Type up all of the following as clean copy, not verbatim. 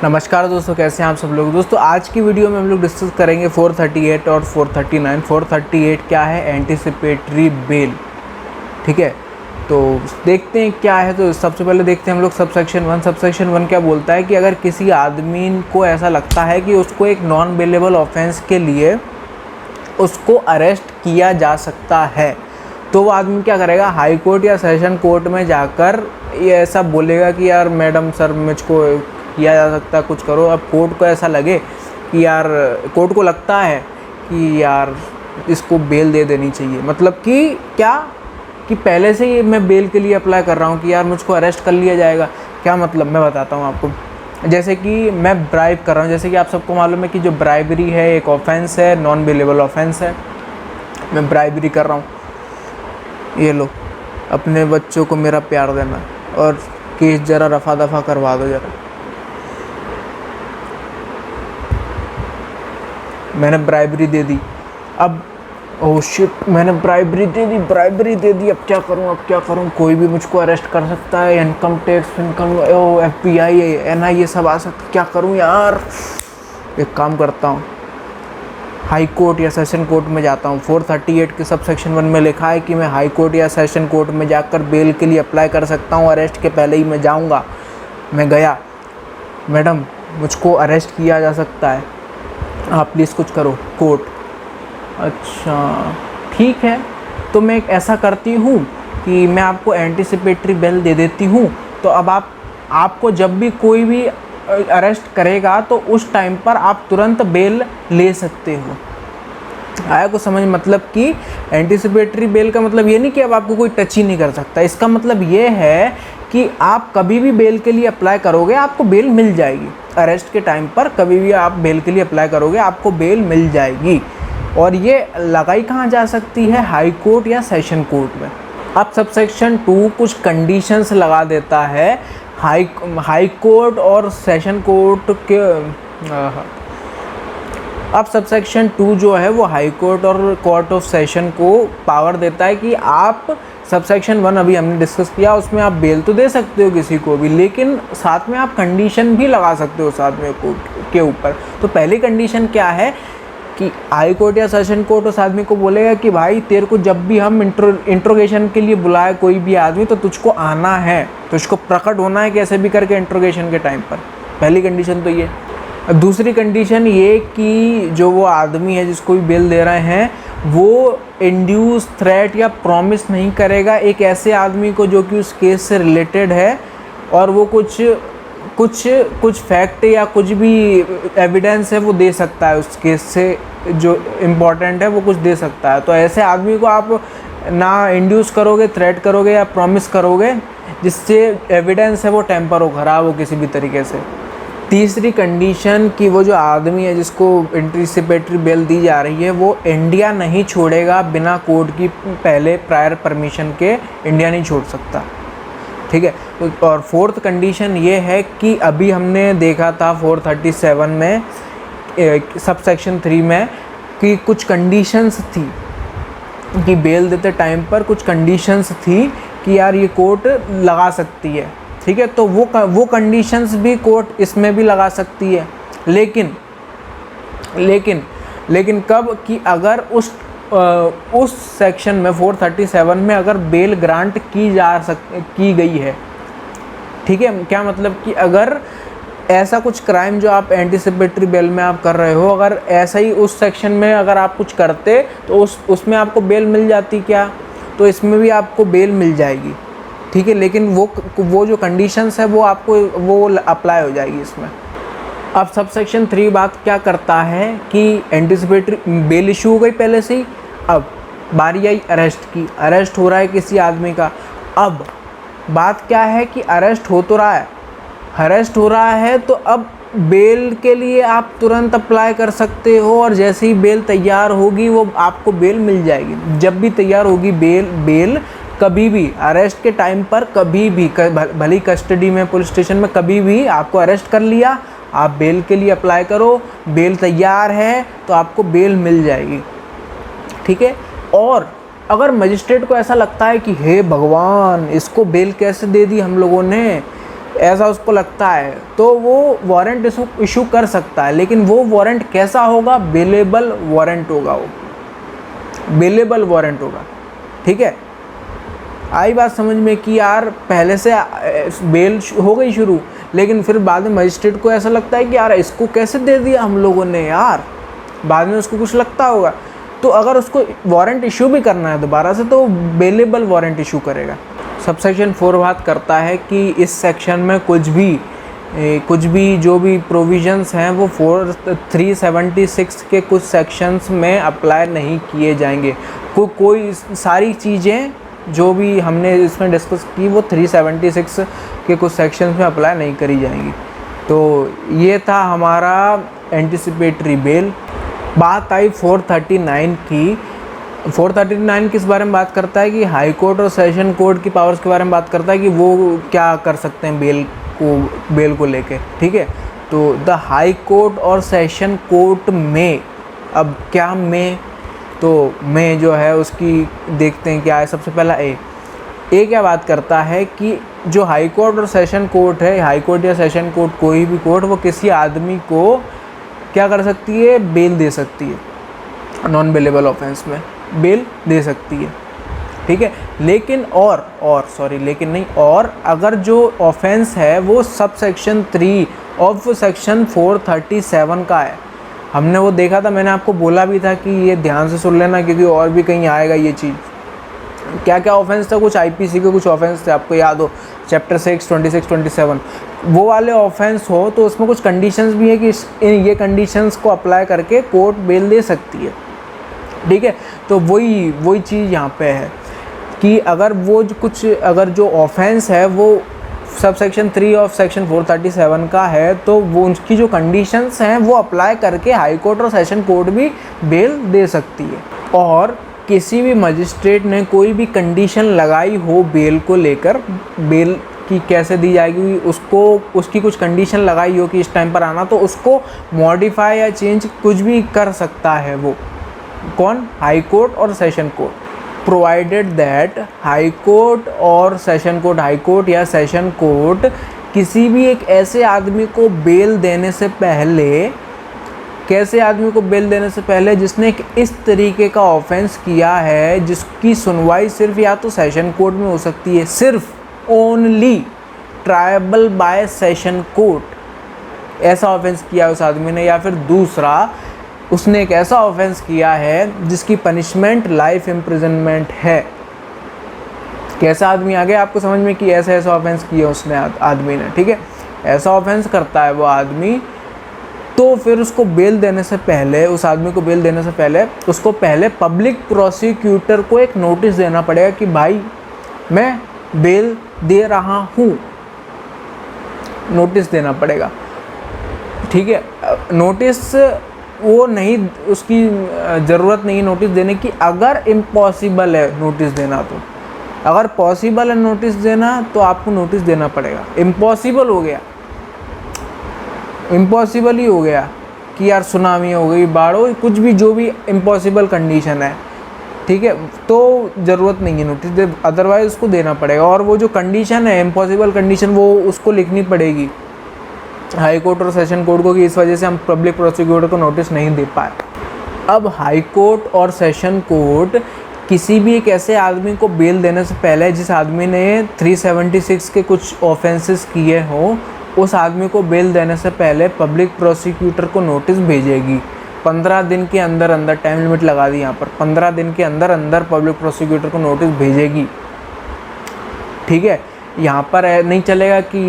नमस्कार दोस्तों, कैसे हैं आप सब लोग। दोस्तों आज की वीडियो में हम लोग डिस्कस करेंगे 438 और 439। 438 क्या है? Anticipatory bail. ठीक है, तो देखते हैं क्या है। तो सबसे पहले देखते हैं हम लोग सबसेक्शन 1। सबसेक्शन 1 क्या बोलता है कि अगर किसी आदमी को ऐसा लगता है कि उसको एक नॉन बेलेबल ऑफेंस के लिए उसको अरेस्ट किया जा सकता है, तो वो आदमी क्या करेगा? हाई कोर्ट या सेशन कोर्ट में जाकर ये ऐसा बोलेगा कि यार मैडम सर मुझको किया जा सकता है, कुछ करो। अब कोर्ट को ऐसा लगे कि यार, कोर्ट को लगता है कि यार इसको बेल दे देनी चाहिए। मतलब कि क्या कि पहले से ही मैं बेल के लिए अप्लाई कर रहा हूँ कि यार मुझको अरेस्ट कर लिया जाएगा। क्या मतलब, मैं बताता हूँ आपको। जैसे कि मैं ब्राइब कर रहा हूँ, जैसे कि आप सबको मालूम है कि जो ब्राइबरी है एक ऑफेंस है, नॉन बेलेबल ऑफेंस है। मैं ब्राइबरी कर रहा हूँ। ये लो, अपने बच्चों को मेरा प्यार देना और केस ज़रा रफा दफा करवा दो जरा। मैंने ब्राइबरी दे दी। अब ओह शिट, मैंने ब्राइबरी दे दी। अब क्या करूं? कोई भी मुझको अरेस्ट कर सकता है। इनकम टैक्स, FBI, NIA सब आ सकते। क्या करूं यार? एक काम करता हूं, हाई कोर्ट या सेशन कोर्ट में जाता हूं। 438 के सब सेक्शन 1 में लिखा है कि मैं हाई कोर्ट या सेशन कोर्ट में जाकर बेल के लिए अप्लाई कर सकता हूं। अरेस्ट के पहले ही मैं जाऊँगा। मैं गया, मैडम मुझको अरेस्ट किया जा सकता है, आप प्लीज़ कुछ करो। कोर्ट, अच्छा ठीक है, तो मैं एक ऐसा करती हूँ कि मैं आपको एंटीसिपेटरी बेल दे देती हूँ। तो अब आपको जब भी कोई भी अरेस्ट करेगा तो उस टाइम पर आप तुरंत बेल ले सकते हो। आया को समझ? मतलब कि एंटीसिपेटरी बेल का मतलब ये नहीं कि अब आपको कोई टच ही नहीं कर सकता। इसका मतलब ये है कि आप कभी भी बेल के लिए अप्लाई करोगे आपको बेल मिल जाएगी। अरेस्ट के टाइम पर कभी भी आप बेल के लिए अप्लाई करोगे आपको बेल मिल जाएगी। और ये लगाई कहाँ जा सकती है? हाई कोर्ट या सेशन कोर्ट में। अब सबसेक्शन 2 कुछ कंडीशंस लगा देता है हाई कोर्ट और सेशन कोर्ट के। अब सबसेक्शन 2 जो है वो हाई कोर्ट और कोर्ट ऑफ सेशन को पावर देता है कि आप सबसेक्शन 1 अभी हमने डिस्कस किया, उसमें आप बेल तो दे सकते हो किसी को भी, लेकिन साथ में आप कंडीशन भी लगा सकते हो साथ में कोर्ट के ऊपर। तो पहली कंडीशन क्या है कि हाई कोर्ट या सेशन कोर्ट उस आदमी को बोलेगा कि भाई तेरे को जब भी हम इंट्रोगेशन के लिए बुलाए कोई भी आदमी, तो तुझको आना है, तुझको प्रकट होना है कैसे भी करके इंट्रोगेशन के टाइम पर। पहली कंडीशन तो ये। दूसरी कंडीशन ये कि जो वो आदमी है जिसको भी बेल दे रहे हैं वो इंड्यूस, थ्रेट या प्रॉमिस नहीं करेगा एक ऐसे आदमी को जो कि उस केस से रिलेटेड है, और वो कुछ फैक्ट या कुछ भी एविडेंस है वो दे सकता है उस केस से जो इम्पोर्टेंट है, वो कुछ दे सकता है। तो ऐसे आदमी को आप ना इंड्यूस करोगे, थ्रेट करोगे या प्रॉमिस करोगे जिससे एविडेंस है वो टेम्पर हो, खराब हो किसी भी तरीके से। तीसरी कंडीशन कि वो जो आदमी है जिसको एंटीसिपेटरी बेल दी जा रही है वो इंडिया नहीं छोड़ेगा बिना कोर्ट की पहले प्रायर परमिशन के। इंडिया नहीं छोड़ सकता, ठीक है। और फोर्थ कंडीशन ये है कि अभी हमने देखा था 437 में सबसेक्शन 3 में कि कुछ कंडीशंस थी कि बेल देते टाइम पर कुछ कंडीशंस थी कि यार ये कोर्ट लगा सकती है, ठीक है। तो वो कंडीशंस भी कोर्ट इसमें भी लगा सकती है, लेकिन कब कि अगर उस सेक्शन में 437 में अगर बेल ग्रांट की गई है, ठीक है। क्या मतलब कि अगर ऐसा कुछ क्राइम जो आप एंटीसिपेटरी बेल में आप कर रहे हो, अगर ऐसा ही उस सेक्शन में अगर आप कुछ करते तो उसमें आपको बेल मिल जाती क्या, तो इसमें भी आपको बेल मिल जाएगी, ठीक है। लेकिन वो जो कंडीशंस है वो अप्लाई हो जाएगी इसमें। अब सबसेक्शन 3 बात क्या करता है कि एंटीसिपेटरी बेल इशू हो गई पहले से ही, अब बारी आई अरेस्ट की। अरेस्ट हो रहा है किसी आदमी का। अब बात क्या है कि अरेस्ट हो रहा है तो अब बेल के लिए आप तुरंत अप्लाई कर सकते हो, और जैसे ही बेल तैयार होगी वो आपको बेल मिल जाएगी। जब भी तैयार होगी बेल कभी भी अरेस्ट के टाइम पर, कभी भी भली कस्टडी में, पुलिस स्टेशन में, कभी भी आपको अरेस्ट कर लिया, आप बेल के लिए अप्लाई करो, बेल तैयार है तो आपको बेल मिल जाएगी, ठीक है। और अगर मजिस्ट्रेट को ऐसा लगता है कि हे भगवान, इसको बेल कैसे दे दी हम लोगों ने, ऐसा उसको लगता है तो वो वारंट इशू कर सकता है, लेकिन वो वारंट कैसा होगा? बेलेबल वारंट होगा, वो बेलेबल वारंट होगा। ठीक है, आई बात समझ में कि यार पहले से बेल हो गई शुरू, लेकिन फिर बाद में मजिस्ट्रेट को ऐसा लगता है कि यार इसको कैसे दे दिया हम लोगों ने यार, बाद में उसको कुछ लगता होगा। तो अगर उसको वारंट इशू भी करना है दोबारा से तो बेलेबल वारंट इशू करेगा। सबसेक्शन 4 बात करता है कि इस सेक्शन में कुछ भी जो भी प्रोविजंस हैं वो 376 के कुछ सेक्शंस में अप्लाई नहीं किए जाएंगे। कोई सारी चीज़ें जो भी हमने इसमें डिस्कस की वो 376 के कुछ सेक्शंस में अप्लाई नहीं करी जाएंगी। तो ये था हमारा एंटिसिपेटरी बेल। बात आई 439 की। 439 किस बारे में बात करता है कि हाई कोर्ट और सेशन कोर्ट की पावर्स के बारे में बात करता है कि वो क्या कर सकते हैं बेल को लेके। ठीक है, तो द हाई कोर्ट और सेशन कोर्ट में, अब क्या में, तो में जो है उसकी देखते हैं क्या है। सबसे पहला ए क्या बात करता है कि जो हाई कोर्ट और सेशन कोर्ट है, हाई कोर्ट या सेशन कोर्ट कोई भी कोर्ट, वो किसी आदमी को क्या कर सकती है? बेल दे सकती है, नॉन बेलेबल ऑफेंस में बेल दे सकती है। ठीक है, लेकिन लेकिन नहीं, और अगर जो ऑफेंस है वो सब सेक्शन 3 ऑफ सेक्शन 437 का है। हमने वो देखा था, मैंने आपको बोला भी था कि ये ध्यान से सुन लेना क्योंकि और भी कहीं आएगा ये चीज़। क्या क्या ऑफेंस था? कुछ आईपीसी के कुछ ऑफेंस थे, आपको याद हो, चैप्टर 6, 26, 27 वो वाले ऑफेंस हो तो उसमें कुछ कंडीशंस भी है कि ये कंडीशंस को अप्लाई करके कोर्ट बेल दे सकती है। ठीक है, तो वही चीज़ यहाँ पे है कि अगर जो ऑफेंस है वो सब सेक्शन 3 ऑफ सेक्शन 437 का है तो वो उनकी जो कंडीशंस हैं वो अप्लाई करके हाई कोर्ट और सेशन कोर्ट भी बेल दे सकती है। और किसी भी मजिस्ट्रेट ने कोई भी कंडीशन लगाई हो बेल को लेकर, बेल की कैसे दी जाएगी उसकी कुछ कंडीशन लगाई हो कि इस टाइम पर आना, तो उसको मॉडिफाई या चेंज कुछ भी कर सकता है वो कौन? हाई कोर्ट और session court. Provided that high court और सेशन कोर्ट, हाई कोर्ट या सेशन कोर्ट किसी भी एक ऐसे आदमी को बेल देने से पहले, कैसे आदमी को बेल देने से पहले जिसने एक इस तरीके का ऑफेंस किया है जिसकी सुनवाई सिर्फ या तो सेशन कोर्ट में हो सकती है, सिर्फ only tribal bye session court, ऐसा ऑफेंस किया उस आदमी ने, या फिर दूसरा उसने एक ऐसा ऑफेंस किया है जिसकी पनिशमेंट लाइफ इम्प्रिजनमेंट है। कैसा आदमी आ गया आपको समझ में कि ऐसा ऑफेंस किया उसने आदमी ने। ठीक है, ऐसा ऑफेंस करता है वो आदमी, तो फिर उसको बेल देने से पहले, उस आदमी को बेल देने से पहले उसको पहले पब्लिक प्रोसिक्यूटर को एक नोटिस देना पड़ेगा कि भाई मैं बेल दे रहा हूँ, नोटिस देना पड़ेगा। ठीक है, नोटिस वो नहीं, उसकी ज़रूरत नहीं है नोटिस देने की अगर इम्पॉसिबल है नोटिस देना। तो अगर पॉसिबल है नोटिस देना तो आपको नोटिस देना पड़ेगा। इम्पॉसिबल हो गया, इम्पॉसिबल ही हो गया कि यार सुनामी हो गई, बाढ़ हो, कुछ भी जो भी इम्पॉसिबल कंडीशन है, ठीक है, तो ज़रूरत नहीं है नोटिस दे, अदरवाइज़ उसको देना पड़ेगा। और वो जो कंडीशन है इम्पॉसिबल कंडीशन, वो उसको लिखनी पड़ेगी हाई कोर्ट और सेशन कोर्ट को कि इस वजह से हम पब्लिक प्रोसिक्यूटर को नोटिस नहीं दे पाए। अब हाई कोर्ट और सेशन कोर्ट किसी भी एक ऐसे आदमी को बेल देने से पहले जिस आदमी ने 376 के कुछ ऑफेंसेस किए हों, उस आदमी को बेल देने से पहले पब्लिक प्रोसिक्यूटर को नोटिस भेजेगी। 15 दिन के अंदर अंदर, टाइम लिमिट लगा दी यहाँ पर, 15 दिन के अंदर अंदर पब्लिक प्रोसिक्यूटर को नोटिस भेजेगी। ठीक है, यहाँ पर नहीं चलेगा कि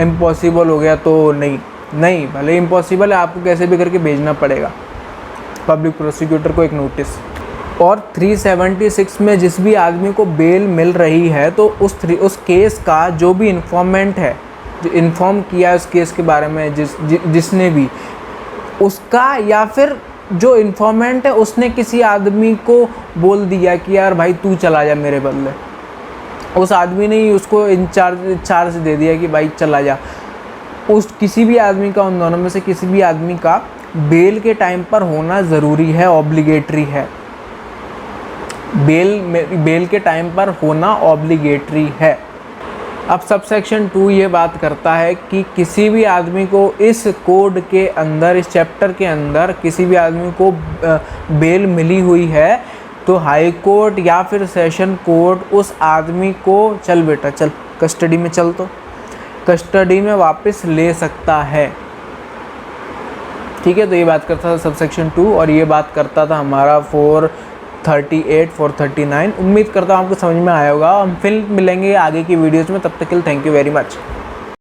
इम्पॉसिबल हो गया तो नहीं, भले इम्पॉसिबल है आपको कैसे भी करके भेजना पड़ेगा पब्लिक प्रोसिक्यूटर को एक नोटिस। और 376 में जिस भी आदमी को बेल मिल रही है तो उस केस का जो भी इन्फॉर्मेंट है, जो इन्फॉर्म किया है उस केस के बारे में, जिसने भी उसका, या फिर जो इन्फॉर्मेंट है उसने किसी आदमी को बोल दिया कि यार भाई तू चला जा मेरे बदले, उस आदमी ने ही उसको चार्ज दे दिया कि भाई चला जा, उस किसी भी आदमी का, उन दोनों में से किसी भी आदमी का बेल के टाइम पर होना ज़रूरी है, ऑब्लिगेटरी है। बेल के टाइम पर होना ऑब्लिगेटरी है। अब सबसेक्शन 2 ये बात करता है कि किसी भी आदमी को इस कोड के अंदर, इस चैप्टर के अंदर किसी भी आदमी को बेल मिली हुई है तो हाई कोर्ट या फिर सेशन कोर्ट उस आदमी को चल बेटा चल कस्टडी में चल, तो कस्टडी में वापस ले सकता है। ठीक है, तो ये बात करता था सबसेक्शन 2 और ये बात करता था हमारा 438 439। उम्मीद करता हूँ आपको समझ में आया होगा। हम फिर मिलेंगे आगे की वीडियोज़ में, तब तक के लिए थैंक यू वेरी मच।